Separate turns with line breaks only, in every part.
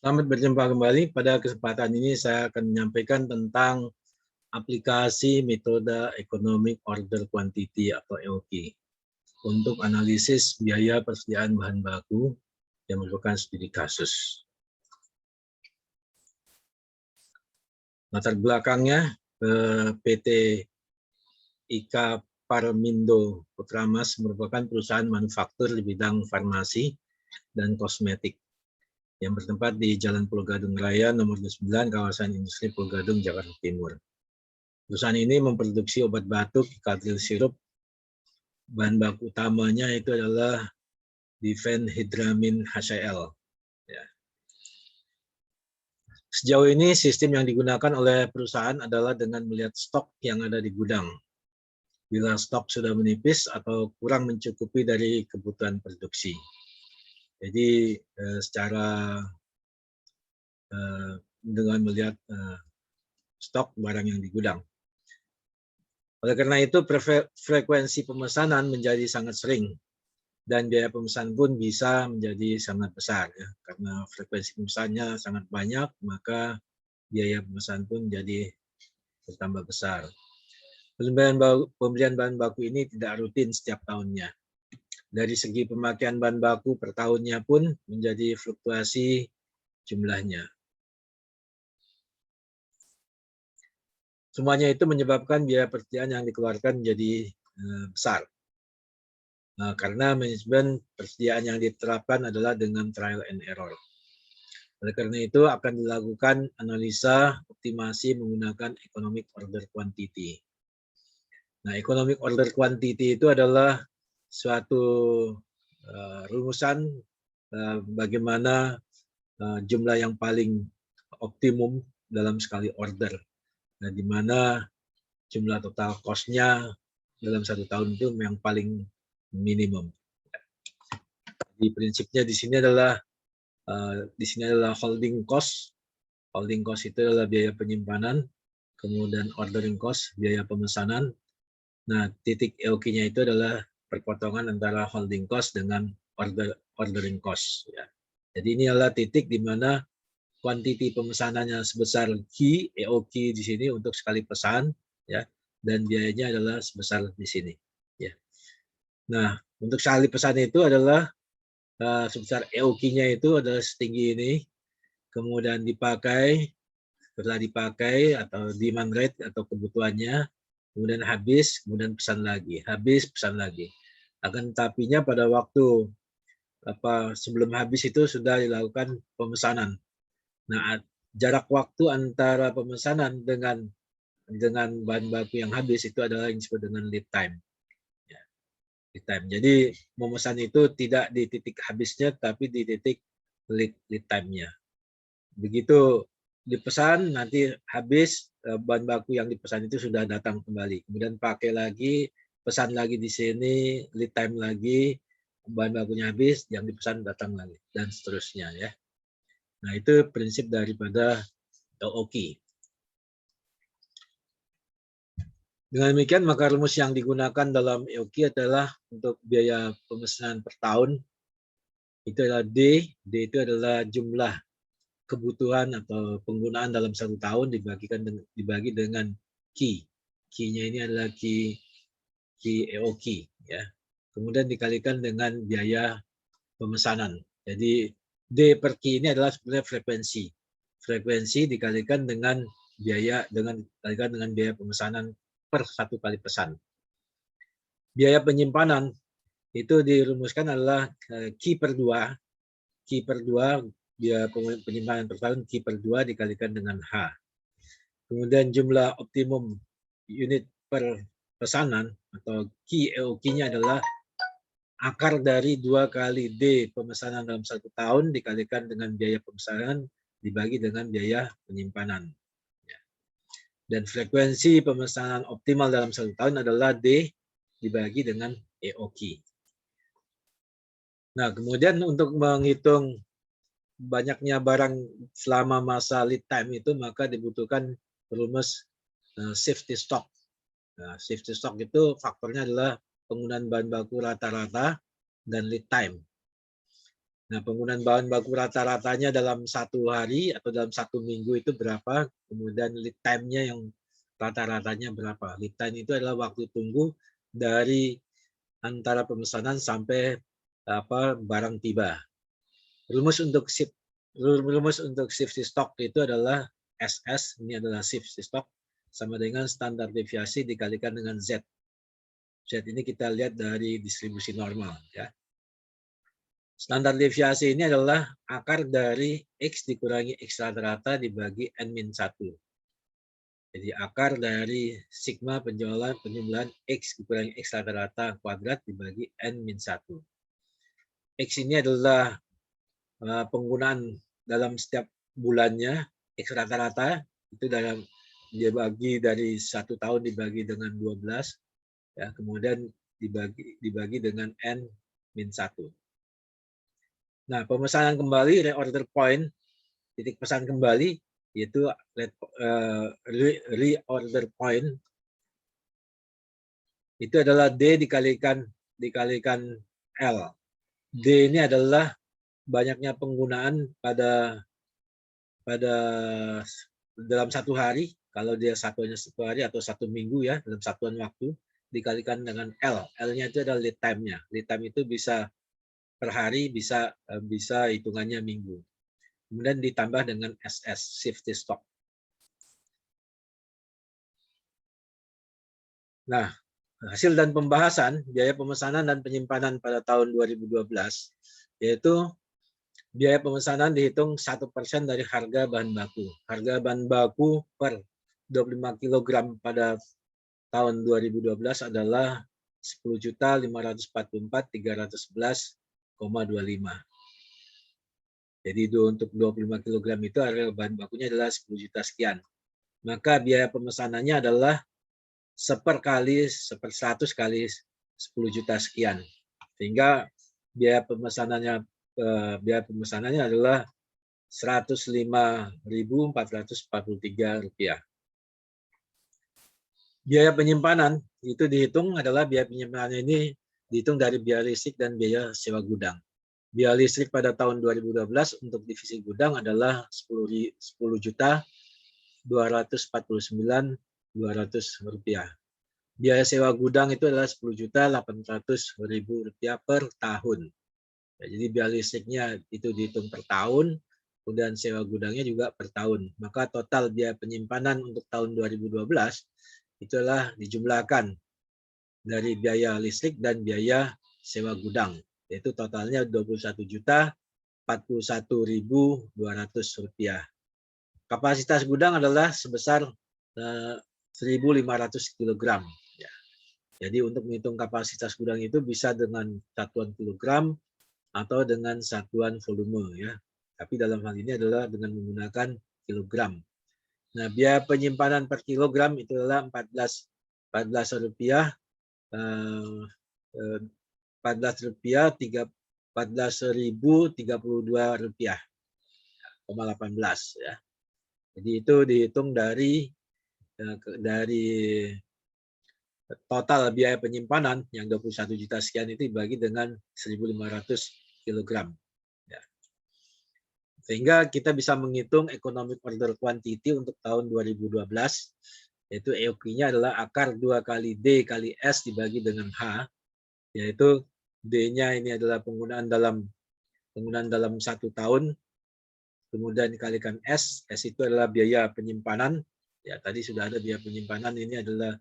Selamat berjumpa kembali. Pada kesempatan ini saya akan menyampaikan tentang aplikasi metode Economic Order Quantity atau EOQ untuk analisis biaya persediaan bahan baku yang merupakan studi kasus. Latar belakangnya, PT IKA Parmindo Putramas merupakan perusahaan manufaktur di bidang farmasi dan kosmetik yang bertempat di Jalan Pulau Gadung Raya nomor 9, kawasan industri Pulau Gadung, Jakarta Timur. Perusahaan ini memproduksi obat batuk, Kadril sirup. Bahan baku utamanya itu adalah difenhydramine HCl. Ya. Sejauh ini sistem yang digunakan oleh perusahaan adalah dengan melihat stok yang ada di gudang. Bila stok sudah menipis atau kurang mencukupi dari kebutuhan produksi. Jadi secara dengan melihat stok barang yang di gudang. Oleh karena itu, frekuensi pemesanan menjadi sangat sering dan biaya pemesan pun bisa menjadi sangat besar. Ya. Karena frekuensi pemesannya sangat banyak, maka biaya pemesan pun jadi bertambah besar. Pembelian bahan baku ini tidak rutin setiap tahunnya. Dari segi pemakaian bahan baku per tahunnya pun menjadi fluktuasi jumlahnya. Semuanya itu menyebabkan biaya persediaan yang dikeluarkan menjadi besar. Karena manajemen persediaan yang diterapkan adalah dengan trial and error. Oleh karena itu akan dilakukan analisa optimasi menggunakan economic order quantity. Nah, economic order quantity itu adalah suatu rumusan bagaimana jumlah yang paling optimum dalam sekali order. Nah, di mana jumlah total cost-nya dalam satu tahun itu yang paling minimum. Jadi prinsipnya di sini adalah holding cost. Holding cost itu adalah biaya penyimpanan, kemudian ordering cost, biaya pemesanan. Nah, titik EOQ-nya itu adalah perpotongan antara holding cost dengan ordering cost. Ya. Jadi ini adalah titik di mana kuantiti pemesanannya sebesar Q, EOQ di sini untuk sekali pesan, ya, dan biayanya adalah sebesar di sini. Ya. Nah, untuk sekali pesan itu adalah sebesar EOQ-nya itu adalah setinggi ini, kemudian dipakai, setelah dipakai atau demand rate atau kebutuhannya, kemudian habis, kemudian pesan lagi, habis, pesan lagi. Akan tetapinya pada waktu sebelum habis itu sudah dilakukan pemesanan. Nah, jarak waktu antara pemesanan dengan bahan baku yang habis itu adalah yang disebut dengan lead time. Ya, lead time. Jadi memesan itu tidak di titik habisnya, tapi di titik lead time-nya. Begitu dipesan, nanti habis, bahan baku yang dipesan itu sudah datang kembali. Kemudian pakai lagi, pesan lagi di sini, lead time lagi, bahan bakunya habis, yang dipesan datang lagi, dan seterusnya. Ya. Nah, itu prinsip daripada EOQ. Dengan demikian, maka rumus yang digunakan dalam EOQ adalah untuk biaya pemesanan per tahun, itu adalah D. D itu adalah jumlah kebutuhan atau penggunaan dalam satu tahun dibagi dengan Q. Q-nya ini adalah Q EOQ. Ya. Kemudian dikalikan dengan biaya pemesanan. Jadi D per Q ini adalah sebenarnya frekuensi. Frekuensi dikalikan dengan biaya dengan biaya pemesanan per satu kali pesan. Biaya penyimpanan itu dirumuskan adalah Q per 2. Q per 2 biaya penyimpanan per tahun Q per 2 dikalikan dengan H. Kemudian jumlah optimum unit per pesanan atau Q EOQ-nya adalah akar dari 2 kali D pemesanan dalam satu tahun dikalikan dengan biaya pemesanan dibagi dengan biaya penyimpanan. Dan frekuensi pemesanan optimal dalam satu tahun adalah D dibagi dengan EOQ. Nah, kemudian untuk menghitung banyaknya barang selama masa lead time itu, maka dibutuhkan rumus safety stock. Nah, safety stock itu faktornya adalah penggunaan bahan baku rata-rata dan lead time. Nah, penggunaan bahan baku rata-ratanya dalam 1 hari atau dalam 1 minggu itu berapa, kemudian lead time-nya yang rata-ratanya berapa. Lead time itu adalah waktu tunggu dari antara pemesanan sampai barang tiba. Rumus untuk safety stock itu adalah SS, ini adalah safety stock, sama dengan standar deviasi dikalikan dengan Z. Z ini kita lihat dari distribusi normal, ya. Standar deviasi ini adalah akar dari X dikurangi X rata-rata dibagi N-1. Jadi akar dari sigma penjumlahan X dikurangi X rata-rata kuadrat dibagi N-1. X ini adalah penggunaan dalam setiap bulannya, X rata-rata itu dia bagi dari 1 tahun dibagi dengan 12, ya, kemudian dibagi dengan N-1. Nah, pemesanan kembali, reorder point, titik pesan kembali, yaitu reorder point, itu adalah D dikalikan L. D ini adalah banyaknya penggunaan pada dalam 1 hari, kalau dia satuannya 1 hari atau 1 minggu, ya, dalam satuan waktu, dikalikan dengan L. L-nya itu adalah lead time-nya. Lead time itu bisa per hari, bisa hitungannya minggu. Kemudian ditambah dengan SS, safety stock. Nah, hasil dan pembahasan biaya pemesanan dan penyimpanan pada tahun 2012, yaitu biaya pemesanan dihitung 1% dari harga bahan baku. Harga bahan baku per 25 kg pada tahun 2012 adalah 10.544.311,25. Jadi untuk 25 kg itu harga bahan bakunya adalah 10 juta sekian. Maka biaya pemesanannya adalah 100 kali 10 juta sekian. Sehingga biaya pemesanannya adalah Rp105.443. Biaya penyimpanan itu dihitung adalah biaya penyimpanan ini dihitung dari biaya listrik dan biaya sewa gudang. Biaya listrik pada tahun 2012 untuk divisi gudang adalah Rp10.249.200. Biaya sewa gudang itu adalah Rp10.800.000 per tahun. Ya, jadi biaya listriknya itu dihitung per tahun, kemudian sewa gudangnya juga per tahun. Maka total biaya penyimpanan untuk tahun 2012 itulah dijumlahkan dari biaya listrik dan biaya sewa gudang, yaitu totalnya Rp21.041.200. Kapasitas gudang adalah sebesar 1.500 kg. Ya. Jadi untuk menghitung kapasitas gudang itu bisa dengan satuan kilogram atau dengan satuan volume, ya. Tapi dalam hal ini adalah dengan menggunakan kilogram. Nah, biaya penyimpanan per kilogram itu adalah Rp14.032. Ya. Jadi itu dihitung dari total biaya penyimpanan yang 21 juta sekian itu dibagi dengan 1.500 kg. Ya. Sehingga kita bisa menghitung economic order quantity untuk tahun 2012, yaitu EOQ-nya adalah akar 2 kali D kali S dibagi dengan H, yaitu D-nya ini adalah penggunaan dalam 1 tahun, kemudian dikalikan S. S itu adalah biaya penyimpanan. Ya, tadi sudah ada biaya penyimpanan, ini adalah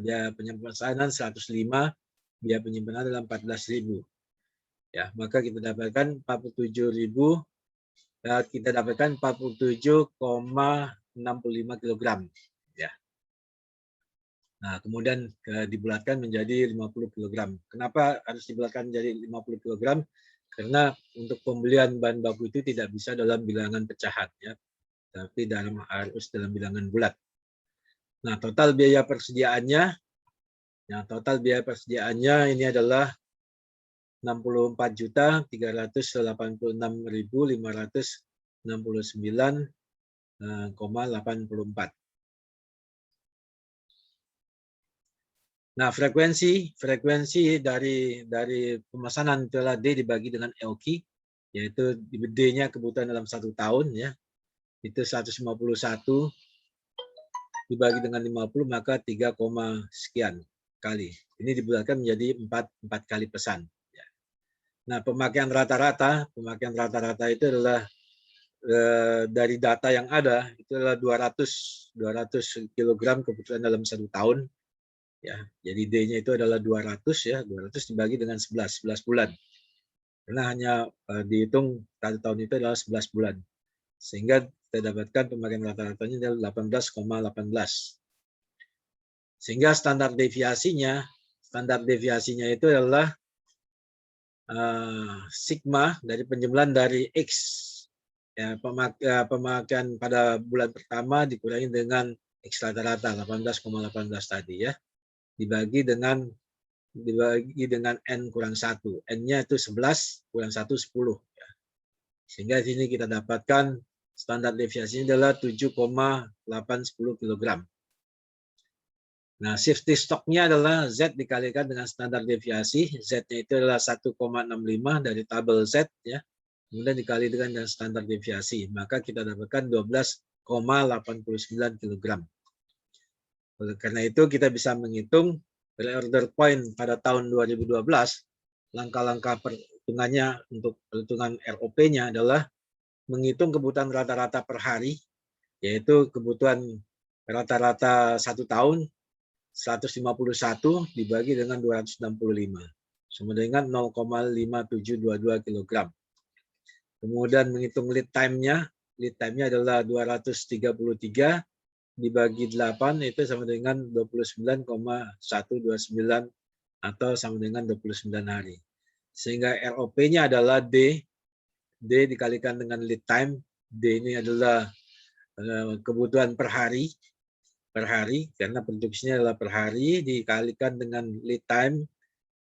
biaya penyimpanan 105, biaya penyimpanan adalah 14.000. Ya, maka kita dapatkan 47.000, kita dapatkan 47,65 kg. Ya. Nah, kemudian dibulatkan menjadi 50 kg. Kenapa harus dibulatkan menjadi 50 kg? Karena untuk pembelian bahan baku itu tidak bisa dalam bilangan pecahan, ya, tapi harus dalam bilangan bulat. Nah, total biaya persediaannya ini adalah 64.386.569,84. Nah, frekuensi dari pemesanan itu adalah D dibagi dengan EOQ, yaitu D-nya kebutuhan dalam 1 tahun ya. Itu 151 dibagi dengan 50 maka 3, sekian kali. Ini dibulatkan menjadi 4 kali pesan. Nah, pemakaian rata-rata itu adalah dari data yang ada itu adalah 200 kg kebutuhan dalam 1 tahun. Ya, jadi D-nya itu adalah 200 ya, 200 dibagi dengan 11 bulan. Karena hanya dihitung 1 tahun itu adalah 11 bulan. Sehingga kita dapatkan pemakaian rata-ratanya adalah 18,18. Sehingga standar deviasinya itu adalah sigma dari penjumlahan dari X. Ya, pemakaian pada bulan pertama dikurangi dengan X rata-rata 18,18 tadi ya. Dibagi dengan N kurang 1. N-nya itu 11 kurang 1, 10. Ya. Sehingga di sini kita dapatkan standar deviasinya adalah 7,810 kg. Nah, safety stock-nya adalah Z dikalikan dengan standar deviasi. Z-nya itu adalah 1,65 dari tabel Z. Ya. Kemudian dikali dengan standar deviasi. Maka kita dapatkan 12,89 kg. Oleh karena itu, kita bisa menghitung reorder point pada tahun 2012, langkah-langkah perhitungannya untuk perhitungan ROP-nya adalah menghitung kebutuhan rata-rata per hari, yaitu kebutuhan rata-rata 1 tahun, 151 dibagi dengan 265, sama dengan 0,5722 kg. Kemudian menghitung lead time-nya adalah 233 dibagi 8 itu sama dengan 29,129 atau sama dengan 29 hari. Sehingga ROP-nya adalah D dikalikan dengan lead time. D ini adalah kebutuhan per hari karena produksinya adalah per hari dikalikan dengan lead time.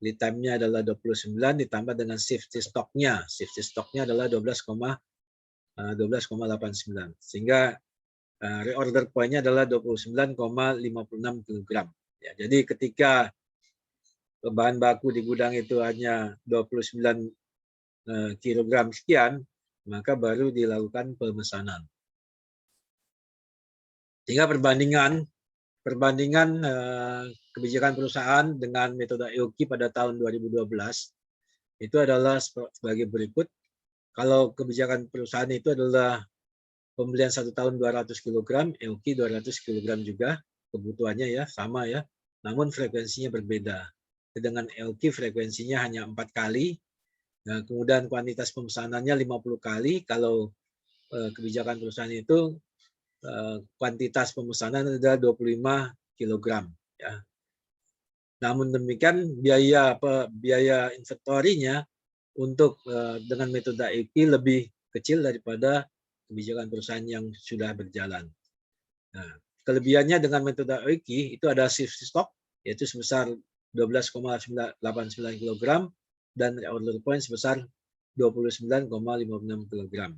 Lead time-nya adalah 29 ditambah dengan safety stock-nya. Safety stock-nya adalah 12,89. Sehingga reorder point-nya adalah 29,56 kg. Ya, jadi ketika bahan baku di gudang itu hanya 29 kg sekian, maka baru dilakukan pemesanan. Sehingga perbandingan kebijakan perusahaan dengan metode EOQ pada tahun 2012 itu adalah sebagai berikut. Kalau kebijakan perusahaan itu adalah pembelian 1 tahun 200 kg, EOQ 200 kg juga kebutuhannya ya, sama ya. Namun frekuensinya berbeda. Dengan EOQ frekuensinya hanya 4 kali. Nah, kemudian kuantitas pemesanannya 50 kali. Kalau kebijakan perusahaan itu kuantitas pemesanan adalah 25 kg ya. Namun demikian biaya inventorinya untuk dengan metode EOQ lebih kecil daripada kebijakan perusahaan yang sudah berjalan. Nah, kelebihannya dengan metode EOQ itu ada safety stock yaitu sebesar 12,89 kg dan reorder point sebesar 29,56 kg.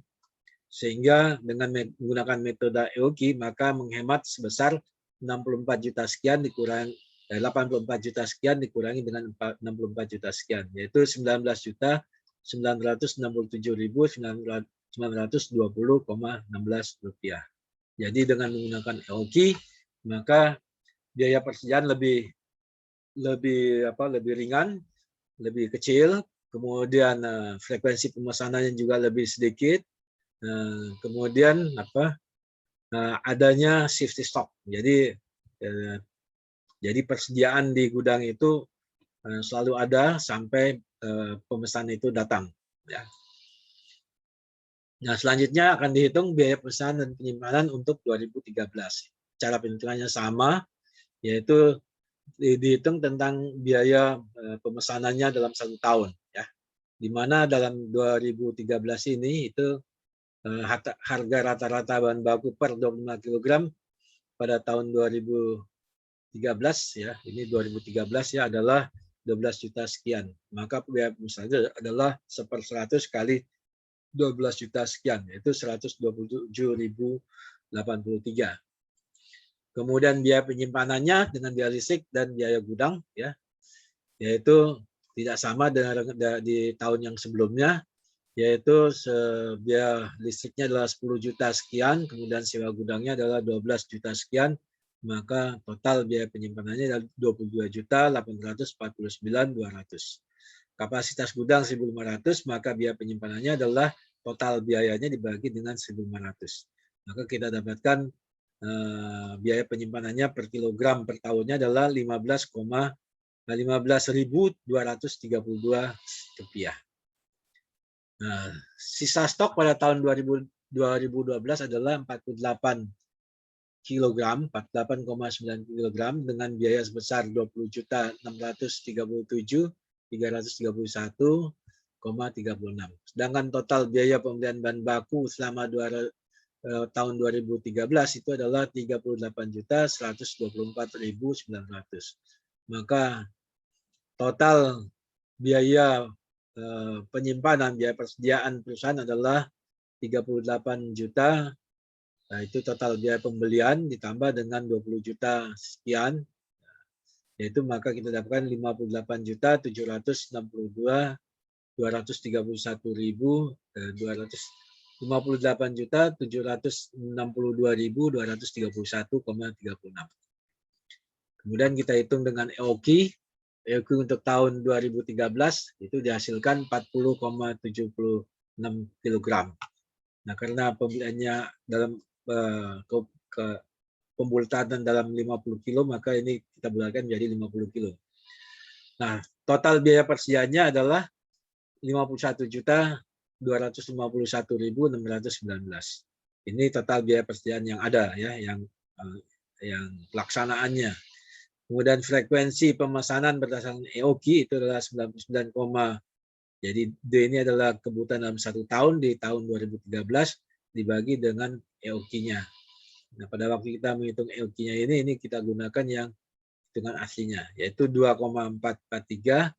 Sehingga dengan menggunakan metode EOQ maka menghemat sebesar 64 juta sekian dikurangi 84 juta sekian dikurangi dengan 64 juta sekian, yaitu 19.967.920,16 rupiah. Jadi dengan menggunakan EOQ maka biaya persediaan lebih ringan, lebih kecil, kemudian frekuensi pemesanannya juga lebih sedikit, kemudian adanya safety stock. Jadi persediaan di gudang itu selalu ada sampai pemesan itu datang. Ya. Nah, selanjutnya akan dihitung biaya pemesanan dan penyimpanan untuk 2013. Cara perhitungannya sama, yaitu dihitung tentang biaya pemesanannya dalam 1 tahun. Ya. Di mana dalam 2013 ini itu harga rata-rata bahan baku per 25 kg pada tahun 2013 ya, ini 2013 ya adalah 12 juta sekian. Maka biaya pemesanan adalah 1/100 kali 12 juta sekian, yaitu 127.083. Kemudian biaya penyimpanannya dengan biaya listrik dan biaya gudang, ya, yaitu tidak sama dengan di tahun yang sebelumnya, yaitu biaya listriknya adalah 10 juta sekian, kemudian sewa gudangnya adalah 12 juta sekian, maka total biaya penyimpanannya adalah 20.849.200. Kapasitas gudang 1.500, maka biaya penyimpanannya adalah total biayanya dibagi dengan 1.500. Maka kita dapatkan biaya penyimpanannya per kilogram per tahunnya adalah 15.232 rupiah. Nah, sisa stok pada tahun 2012 adalah 48 kg, 48,9 kg dengan biaya sebesar 20.637.331,36. Sedangkan total biaya pembelian bahan baku selama tahun 2013 itu adalah 38.124.900. Maka total biaya penyimpanan, biaya persediaan perusahaan adalah 38 juta. Nah, itu total biaya pembelian ditambah dengan 20 juta sekian. Yaitu maka kita dapatkan 58.732.231,36. Kemudian kita hitung dengan EOQ. EOQ untuk tahun 2013 itu dihasilkan 40,76 kg. Nah, karena pembeliannya dalam pembulatan dalam 50 kilo, maka ini kita bulatkan menjadi 50 kilo. Nah, total biaya persediaannya adalah 51.251.619. Ini total biaya persediaan yang ada, ya, yang pelaksanaannya. Kemudian frekuensi pemesanan berdasarkan EOQ itu adalah 99, jadi D ini adalah kebutuhan dalam 1 tahun di tahun 2013 dibagi dengan EOQ-nya. Nah, pada waktu kita menghitung EOQ-nya ini kita gunakan yang hitungan aslinya, yaitu 2,443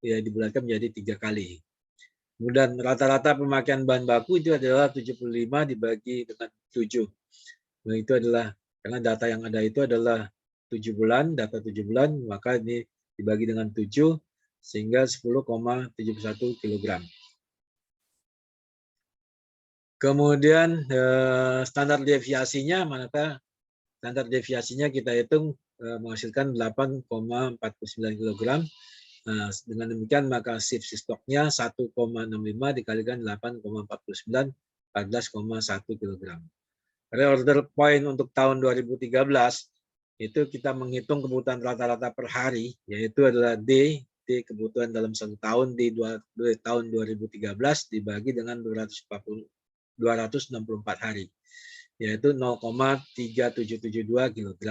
ya dibulatkan menjadi 3 kali. Kemudian rata-rata pemakaian bahan baku itu adalah 75 dibagi dengan 7. Nah, itu adalah karena data yang ada itu adalah 7 bulan, data 7 bulan, maka ini dibagi dengan 7 sehingga 10,71 kg. Kemudian standar deviasinya, maka standar deviasinya kita hitung menghasilkan 8,49 kg. Nah, dengan demikian maka shift stoknya 1,65 dikalikan 8,49, 14,1 kg. Reorder point untuk tahun 2013 itu kita menghitung kebutuhan rata-rata per hari, yaitu adalah D kebutuhan dalam 1 tahun di tahun 2013 dibagi dengan 264 hari, yaitu 0,3772 kg.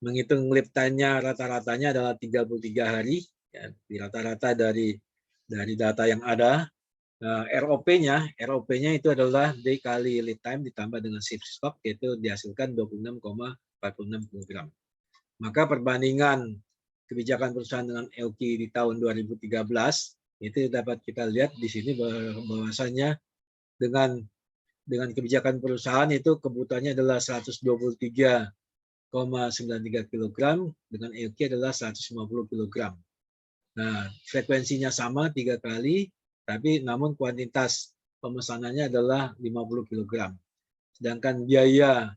Menghitung lead time-nya rata-ratanya adalah 33 hari, ya, di rata-rata dari data yang ada. ROP-nya itu adalah D kali lead time ditambah dengan shift stock, yaitu dihasilkan 26,46 kg. Maka perbandingan kebijakan perusahaan dengan EOQ di tahun 2013 itu dapat kita lihat di sini bahwasanya dengan kebijakan perusahaan itu kebutuhannya adalah 123,93 kg, dengan EOQ adalah 150 kg. Nah, frekuensinya sama 3 kali, tapi namun kuantitas pemesanannya adalah 50 kg. Sedangkan biaya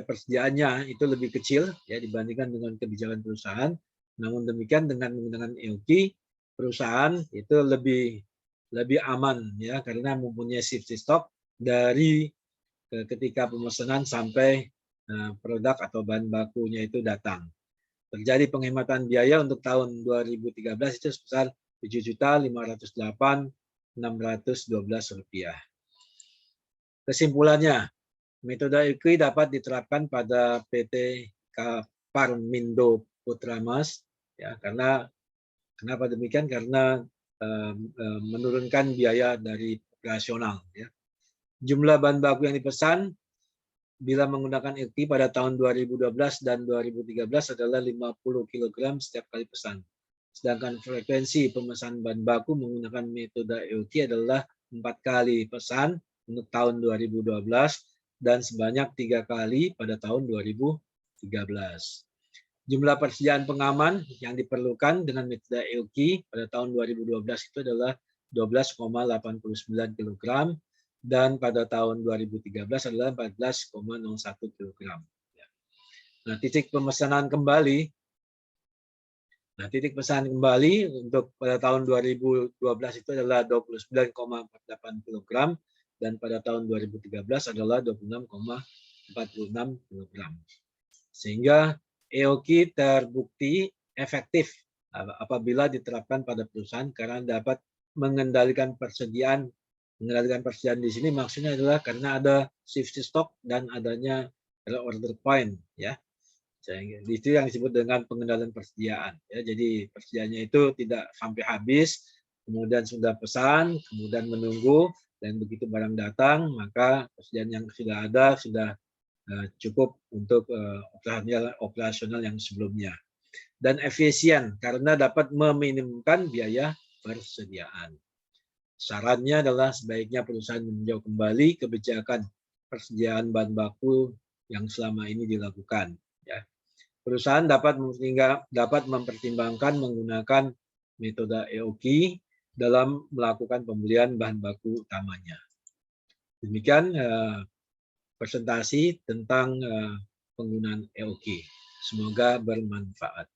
persediaannya itu lebih kecil, ya, dibandingkan dengan kebijakan perusahaan. Namun demikian dengan menggunakan EOQ, perusahaan itu lebih aman, ya, karena mempunyai shift stock dari ketika pemesanan sampai produk atau bahan bakunya itu datang. Terjadi penghematan biaya untuk tahun 2013 itu sebesar Rp7.508.612. Kesimpulannya, metode EOQ dapat diterapkan pada PT Parmindo Putra Mas, ya, karena kenapa demikian? Karena menurunkan biaya dari operasional, ya. Jumlah bahan baku yang dipesan bila menggunakan EOQ pada tahun 2012 dan 2013 adalah 50 kg setiap kali pesan. Sedangkan frekuensi pemesanan bahan baku menggunakan metode EOQ adalah 4 kali pesan untuk tahun 2012 dan sebanyak 3 kali pada tahun 2013. Jumlah persediaan pengaman yang diperlukan dengan metode EOKI pada tahun 2012 itu adalah 12,89 kg dan pada tahun 2013 adalah 14,01 kg. Nah, titik pemesanan kembali. Nah, titik pesanan kembali untuk pada tahun 2012 itu adalah 29,48 kg dan pada tahun 2013 adalah 26,46 kg. Sehingga EOKI terbukti efektif apabila diterapkan pada perusahaan karena dapat mengendalikan persediaan. Mengendalikan persediaan di sini maksudnya adalah karena ada safety stock dan adanya order point, ya. Itu yang disebut dengan pengendalian persediaan. Ya, jadi persediaannya itu tidak sampai habis, kemudian sudah pesan, kemudian menunggu, dan begitu barang datang maka persediaan yang sudah ada sudah cukup untuk operasional yang sebelumnya. Dan efisien karena dapat meminimumkan biaya persediaan. Sarannya adalah sebaiknya perusahaan meninjau kembali kebijakan persediaan bahan baku yang selama ini dilakukan. Ya. Perusahaan dapat mempertimbangkan menggunakan metode EOKI dalam melakukan pembelian bahan baku utamanya. Demikian presentasi tentang penggunaan EOKI. Semoga bermanfaat.